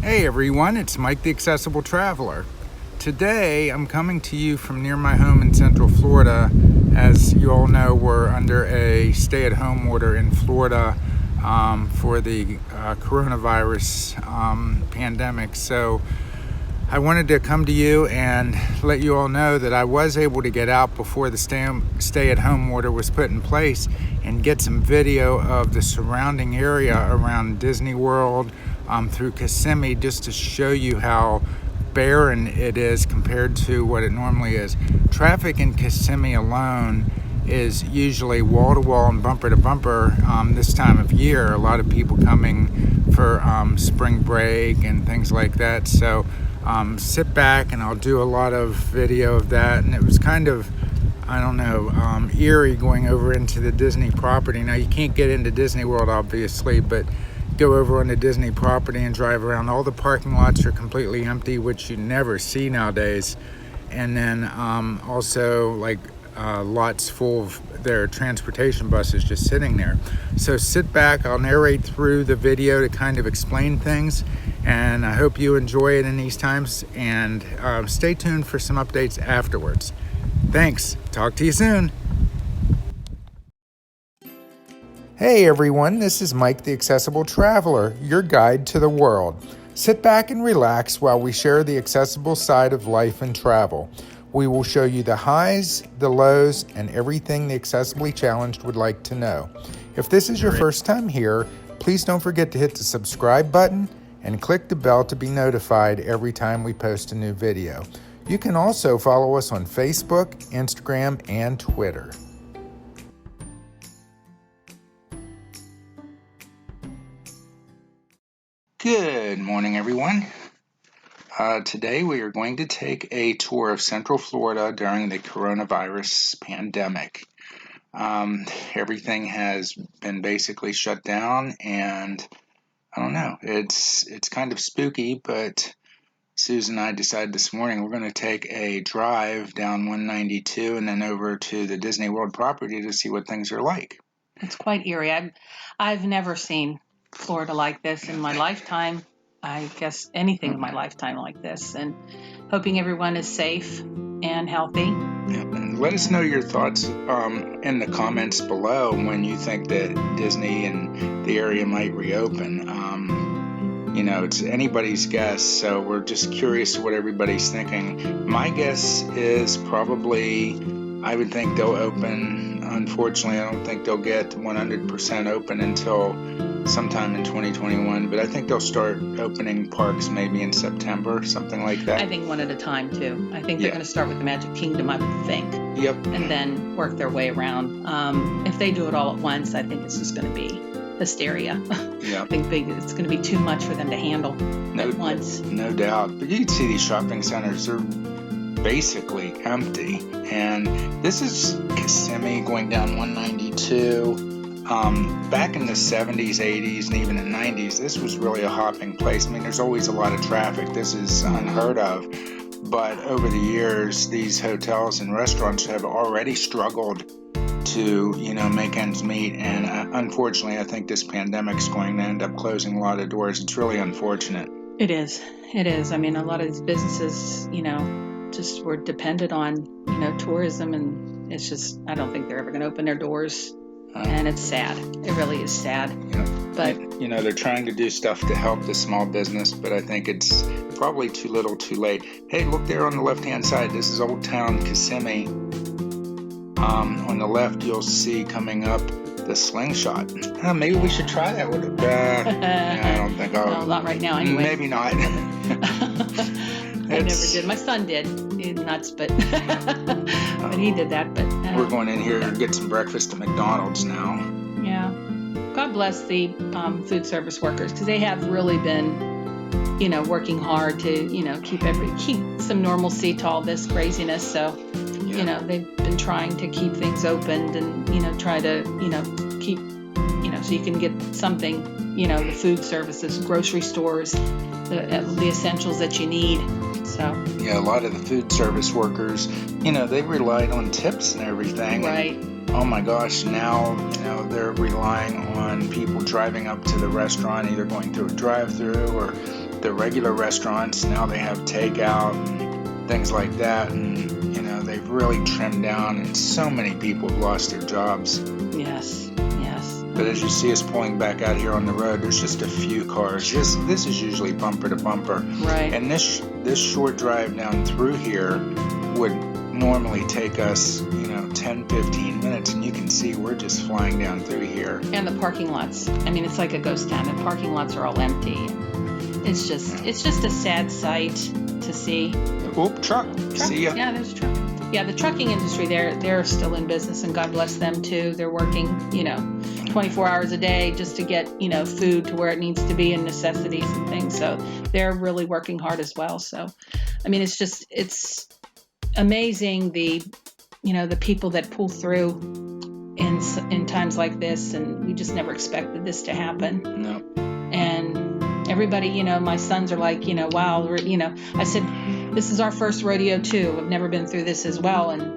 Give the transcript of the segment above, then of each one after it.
Hey everyone, it's Mike the Accessible Traveler. Today I'm coming to you from near my home in Central Florida. As you all know, we're under a stay-at-home order in Florida for the coronavirus pandemic. So I wanted to come to you and let you all know that I was able to get out before the stay-at-home order was put in place and get some video of the surrounding area around Disney World through Kissimmee, just to show you how barren it is compared to what it normally is. Traffic in Kissimmee alone is usually wall-to-wall and bumper-to-bumper this time of year. A lot of people coming for spring break and things like that. So sit back and I'll do a lot of video of that. And it was kind of, I don't know, eerie going over into the Disney property. Now you can't get into Disney World obviously, but go over on the Disney property and drive around. All the parking lots are completely empty, which you never see nowadays. And then also like lots full of their transportation buses just sitting there. So sit back, I'll narrate through the video to kind of explain things, and I hope you enjoy it in these times, and stay tuned for some updates afterwards. Thanks, talk to you soon. Hey everyone, this is Mike the Accessible Traveler, your guide to the world. Sit back and relax while we share the accessible side of life and travel. We will show you the highs, the lows, and everything the accessibly challenged would like to know. If this is your first time here, please don't forget to hit the subscribe button and click the bell to be notified every time we post a new video. You can also follow us on Facebook, Instagram, and Twitter. Good morning, everyone. Today we are going to take a tour of Central Florida during the coronavirus pandemic. Everything has been basically shut down, and I don't know, it's kind of spooky, but Susan and I decided this morning we're going to take a drive down 192 and then over to the Disney World property to see what things are like. It's quite eerie. I've never seen Florida like this in my lifetime. I guess anything in my lifetime like this, and hoping everyone is safe and healthy. And let us know your thoughts in the comments below when you think that Disney and the area might reopen. It's anybody's guess, so we're just curious what everybody's thinking. My guess is probably, I would think they'll open. Unfortunately, I don't think they'll get 100% open until sometime in 2021, but I think they'll start opening parks maybe in September, something like that. I think one at a time too. I think they're going to start with the Magic Kingdom, I would think. Yep. And then work their way around. If they do it all at once, I think it's just going to be hysteria. Yeah. I think it's going to be too much for them to handle at once. No doubt. But you can see these shopping centers are basically empty. And this is Kissimmee going down 192. Back in the 70s, 80s, and even the 90s, this was really a hopping place. I mean, there's always a lot of traffic. This is unheard of. But over the years, these hotels and restaurants have already struggled to, make ends meet. And unfortunately, I think this pandemic's going to end up closing a lot of doors. It's really unfortunate. It is. I mean, a lot of these businesses, just were dependent on, tourism, and it's just, I don't think they're ever going to open their doors. And it's sad. It really is sad. But they're trying to do stuff to help the small business, but I think it's probably too little too late. Hey, look there on the left-hand side. This is Old Town Kissimmee. On the left, you'll see coming up the slingshot. Maybe we should try that with it. I don't think I'll. No, not right now anyway. Maybe not. I never did. My son did. He's nuts, but but he did that. But we're going in here and get some breakfast at McDonald's now. Yeah. God bless the food service workers, because they have really been, working hard to, keep some normalcy to all this craziness. So, they've been trying to keep things opened and, try to, keep, so you can get something, the food services, grocery stores, the essentials that you need. So yeah, a lot of the food service workers, they relied on tips and everything. Right. And, oh my gosh, now, they're relying on people driving up to the restaurant, either going through a drive-through or the regular restaurants. Now they have takeout and things like that, and they've really trimmed down, and so many people have lost their jobs. Yes. But as you see us pulling back out here on the road, there's just a few cars. This is usually bumper to bumper. Right. And this short drive down through here would normally take us, 10, 15 minutes. And you can see we're just flying down through here. And the parking lots. I mean, it's like a ghost town. The parking lots are all empty. It's just a sad sight to see. Oop, truck. See ya. Yeah, there's a truck. Yeah, the trucking industry, they're still in business, and God bless them too. They're working, 24 hours a day just to get, food to where it needs to be and necessities and things. So they're really working hard as well. So, I mean, it's amazing the people that pull through in times like this, and we just never expected this to happen. No. And everybody, my sons are like, wow, I said, this is our first rodeo too. We've never been through this as well, and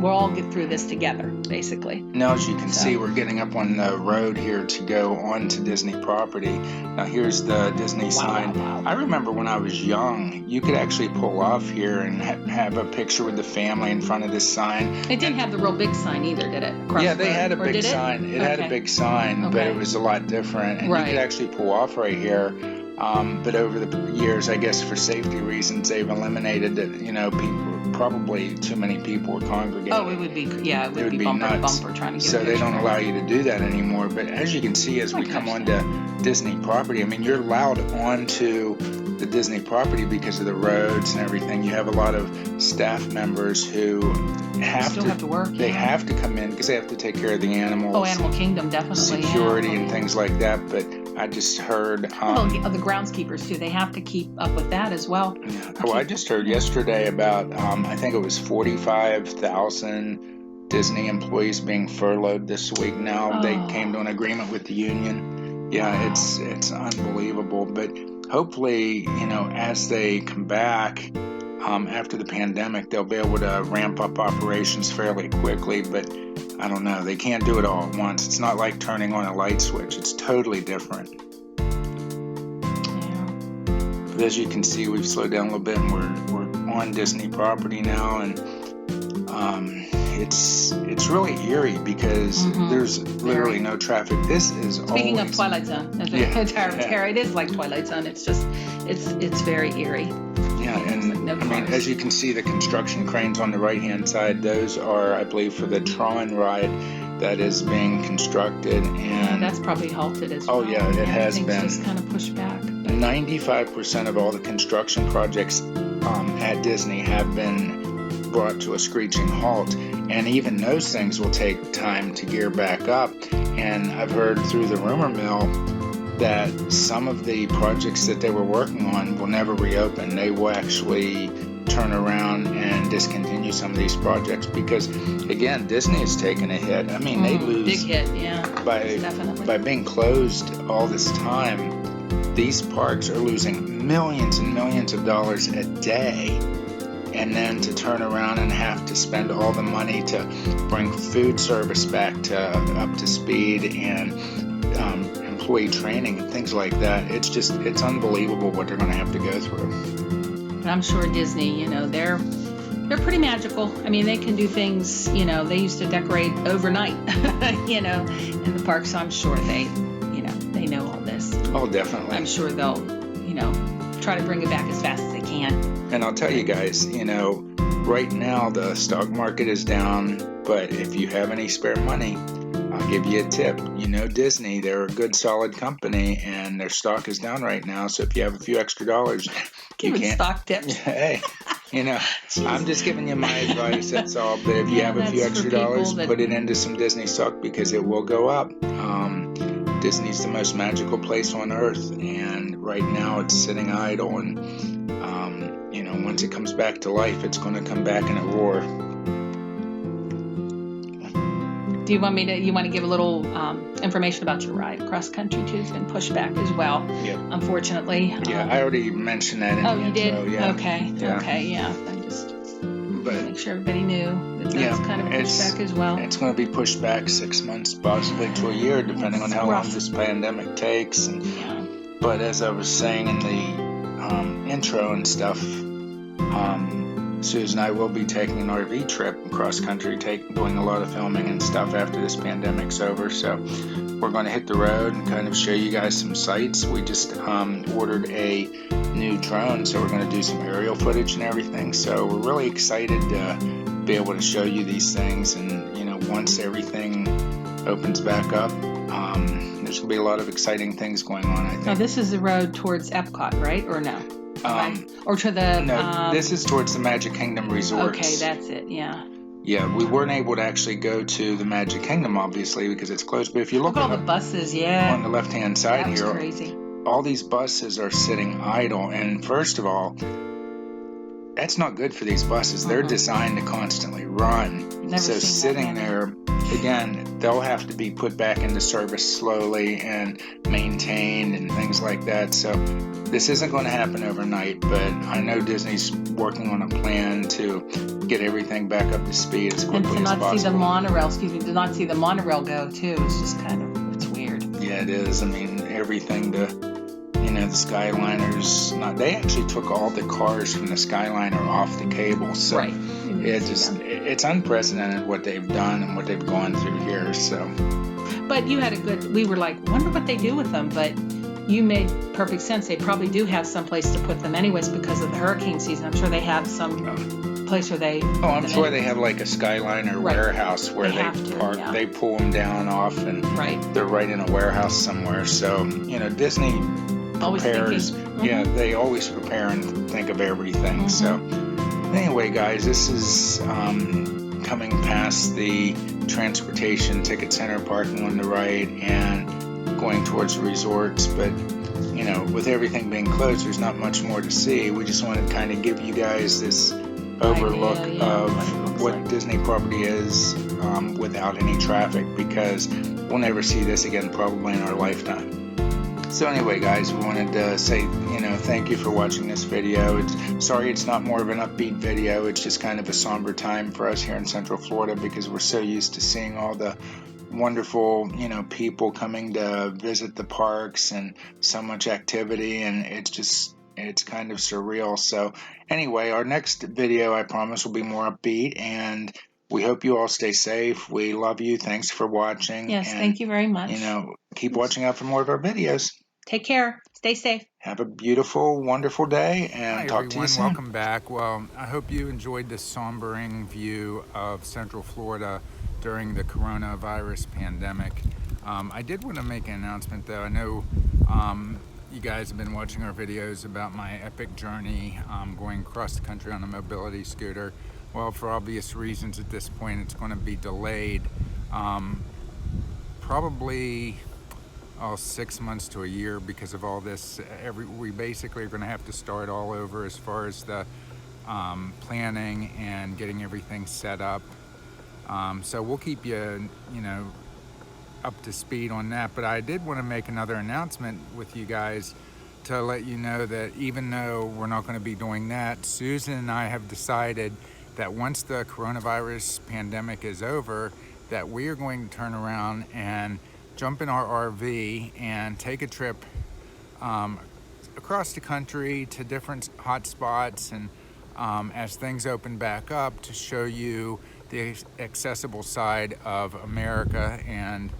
we'll all get through this together, basically. Now, as you can see, we're getting up on the road here to go onto Disney property. Now, here's the Disney sign. Wow. I remember when I was young, you could actually pull off here and have a picture with the family in front of this sign. It didn't have the real big sign either, did it? Yeah, they had a big sign. It had a big sign, but it was a lot different. And you could actually pull off right here. But over the years, I guess for safety reasons, they've eliminated it. Probably too many people were congregating. Oh, it would be bumper to bumper trying to get So they don't allow you to do that anymore. But as you can see, as we come onto Disney property, I mean, you're allowed onto the Disney property because of the roads and everything. You have a lot of staff members who have to work. They have to come in because they have to take care of the animals. Oh, Animal Kingdom, definitely. Security and things like that. But I just heard... the groundskeepers, too. They have to keep up with that as well. Yeah. Well, I just heard yesterday about, I think it was 45,000 Disney employees being furloughed this week now. They came to an agreement with the union. Yeah, it's unbelievable. But hopefully, as they come back after the pandemic, they'll be able to ramp up operations fairly quickly. But I don't know. They can't do it all at once. It's not like turning on a light switch. It's totally different. Yeah. But as you can see, we've slowed down a little bit, and we're on Disney property now, and it's really eerie because there's literally no traffic. This is Speaking of Twilight Zone, it is like Twilight Zone. It's just it's very eerie. Yeah, and I mean, as you can see, the construction cranes on the right-hand side, those are, I believe, for the Tron ride that is being constructed. And that's probably halted as well. Oh, yeah, it has been. Just kind of pushed back. 95% of all the construction projects at Disney have been brought to a screeching halt. And even those things will take time to gear back up. And I've heard through the rumor mill that some of the projects that they were working on will never reopen. They will actually turn around and discontinue some of these projects because, again, Disney has taken a hit. I mean, they lose big hit, by being closed all this time. These parks are losing millions and millions of dollars a day, and then to turn around and have to spend all the money to bring food service back up to speed and employee training and things like that. It's unbelievable what they're going to have to go through. But I'm sure Disney, they're pretty magical. I mean, they can do things, they used to decorate overnight, in the park. So I'm sure they know all this. Oh, definitely. I'm sure they'll, try to bring it back as fast as they can. And I'll tell you guys, right now the stock market is down, but if you have any spare money, I'll give you a tip. Disney, they're a good, solid company, and their stock is down right now. So if you have a few extra dollars, Giving stock tips. Hey, I'm just giving you my advice. That's all. But if you have a few extra dollars, put it into some Disney stock because it will go up. Disney's the most magical place on earth, and right now it's sitting idle. And once it comes back to life, it's going to come back in a roar. Do you want to give a little information about your ride? Cross country too has been pushed back as well. Yep. Unfortunately. Yeah, I already mentioned that in the intro. You did? Yeah. Okay. Yeah. Okay, yeah. I just make sure everybody knew that's kind of pushed back as well. It's going to be pushed back 6 months, possibly to a year, depending on how long this pandemic takes. And But as I was saying in the intro and stuff, Susan and I will be taking an RV trip across country, doing a lot of filming and stuff after this pandemic's over. So we're going to hit the road and kind of show you guys some sights. We just ordered a new drone, so we're going to do some aerial footage and everything. So we're really excited to be able to show you these things. And once everything opens back up, there's going to be a lot of exciting things going on, I think. Now, this is the road towards Epcot, right? Or no? Or to the... No, this is towards the Magic Kingdom resorts. Okay, that's it, yeah. Yeah, we weren't able to actually go to the Magic Kingdom, obviously, because it's closed. But if you look at all the buses, yeah. On the left-hand side that was here, crazy. All these buses are sitting idle. And first of all, that's not good for these buses. They're designed to constantly run. Never so sitting there, again, they'll have to be put back into service slowly and maintained and things like that. So this isn't going to happen overnight, but I know Disney's working on a plan to get everything back up to speed as quickly as possible. And to not see the monorail go too. It's just it's weird. Yeah, it is. I mean, everything the Skyliners, they actually took all the cars from the Skyliner off the cable. So right. It's unprecedented what they've done and what they've gone through here. So, but you had we were like, wonder what they do with them, but you made perfect sense. They probably do have some place to put them anyways because of the hurricane season. I'm sure they have some place where they... Oh, I'm sure they have like a Skyliner warehouse where they park. Yeah. They pull them down off and they're right in a warehouse somewhere. So, Disney prepares. Yeah, they always prepare and think of everything. So anyway, guys, this is coming past the transportation ticket center parking on the right and going towards the resorts. But with everything being closed, there's not much more to see. We just want to kind of give you guys this overlook of what Disney property is without any traffic, because we'll never see this again probably in our lifetime. So anyway, guys, we wanted to say, thank you for watching this video. Sorry it's not more of an upbeat video. It's just kind of a somber time for us here in Central Florida because we're so used to seeing all the wonderful, people coming to visit the parks and so much activity, and it's kind of surreal. So anyway, our next video, I promise, will be more upbeat, and we hope you all stay safe. We love you. Thanks for watching. Yes, and, thank you very much. Keep watching out for more of our videos. Take care. Stay safe. Have a beautiful, wonderful day, and talk to you soon. Welcome back. Well, I hope you enjoyed this sombering view of Central Florida during the coronavirus pandemic. I did want to make an announcement, though. I know you guys have been watching our videos about my epic journey going across the country on a mobility scooter. Well, for obvious reasons at this point, it's going to be delayed. Probably 6 months to a year because of all this. We basically are going to have to start all over as far as the planning and getting everything set up. So we'll keep you, up to speed on that. But I did want to make another announcement with you guys to let you know that even though we're not going to be doing that, Susan and I have decided that once the coronavirus pandemic is over, that we are going to turn around and jump in our RV and take a trip across the country to different hot spots, and as things open back up, to show you the accessible side of America and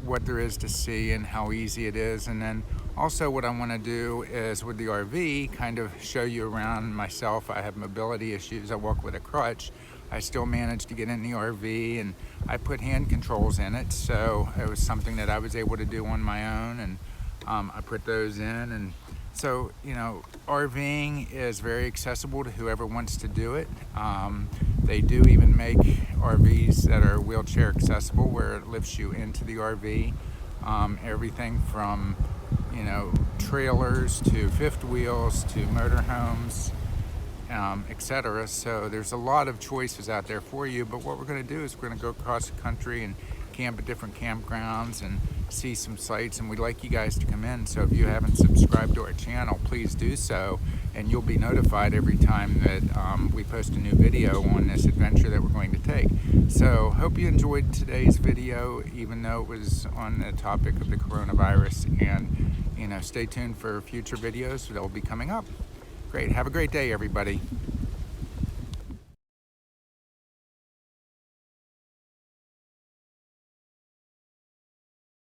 what there is to see and how easy it is. And then also what I want to do is with the RV kind of show you around myself. I have mobility issues. I walk with a crutch. I still managed to get in the RV, and I put hand controls in it, so it was something that I was able to do on my own, and I put those in. And so RVing is very accessible to whoever wants to do it. They do even make RVs that are wheelchair accessible, where it lifts you into the RV. Everything from trailers to fifth wheels to motorhomes, etc. So there's a lot of choices out there for you. But what we're going to do is we're going to go across the country and camp at different campgrounds and see some sights, and we'd like you guys to come in. So if you haven't subscribed to our channel, please do so, and you'll be notified every time that we post a new video on this adventure that we're going to take. So hope you enjoyed today's video, even though it was on the topic of the coronavirus. And stay tuned for future videos that will be coming up. Great. Have a great day, everybody.